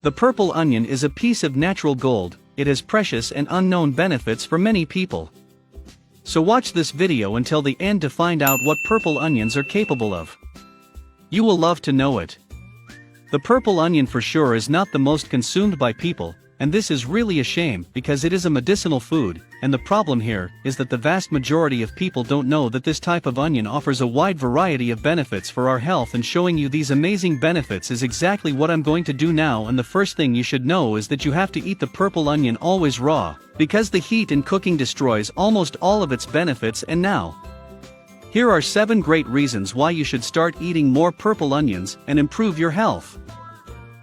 The purple onion is a piece of natural gold. It has precious and unknown benefits for many people. So watch this video until the end to find out what purple onions are capable of. You will love to know it. The purple onion for sure is not the most consumed by people, and this is really a shame because it is a medicinal food, and the problem here is that the vast majority of people don't know that this type of onion offers a wide variety of benefits for our health, and showing you these amazing benefits is exactly what I'm going to do now. And the first thing you should know is that you have to eat the purple onion always raw, because the heat in cooking destroys almost all of its benefits. And now, here are 7 great reasons why you should start eating more purple onions and improve your health.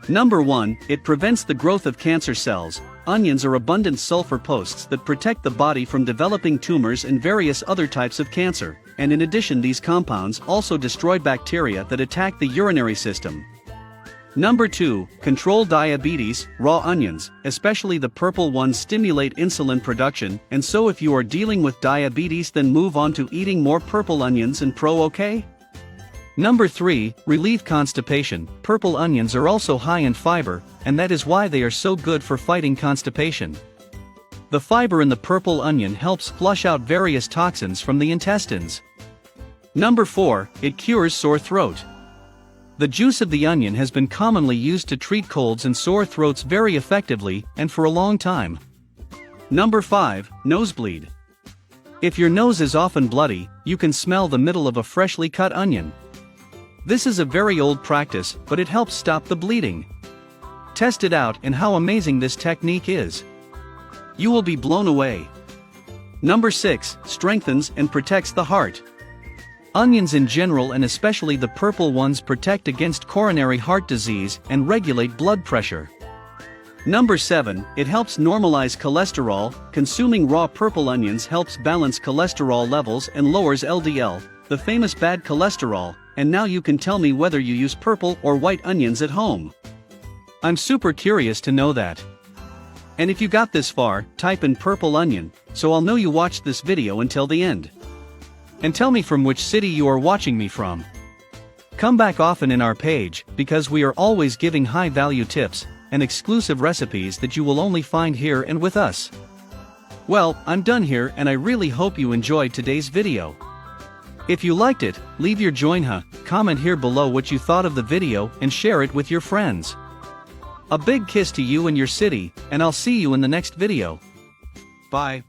Number 1, it prevents the growth of cancer cells. Onions are abundant sulfur posts that protect the body from developing tumors and various other types of cancer, and in addition these compounds also destroy bacteria that attack the urinary system. Number 2, control diabetes. Raw onions, especially the purple ones, stimulate insulin production, and so if you are dealing with diabetes, then move on to eating more purple onions and okay? Number 3, relieve constipation. Purple onions are also high in fiber, and that is why they are so good for fighting constipation. The fiber in the purple onion helps flush out various toxins from the intestines. Number 4, it cures sore throat. The juice of the onion has been commonly used to treat colds and sore throats very effectively and for a long time. Number 5, nosebleed. If your nose is often bloody, you can smell the middle of a freshly cut onion. This is a very old practice, but it helps stop the bleeding. Test it out and how amazing this technique is. You will be blown away. Number 6, strengthens and protects the heart. Onions in general, and especially the purple ones, protect against coronary heart disease and regulate blood pressure. Number 7, it helps normalize cholesterol. Consuming raw purple onions helps balance cholesterol levels and lowers LDL, the famous bad cholesterol. And now you can tell me whether you use purple or white onions at home. I'm super curious to know that. And if you got this far, type in purple onion, so I'll know you watched this video until the end. And tell me from which city you are watching me from. Come back often in our page, because we are always giving high-value tips and exclusive recipes that you will only find here and with us. Well, I'm done here, and I really hope you enjoyed today's video. If you liked it, leave your comment here below what you thought of the video and share it with your friends. A big kiss to you and your city, and I'll see you in the next video. Bye.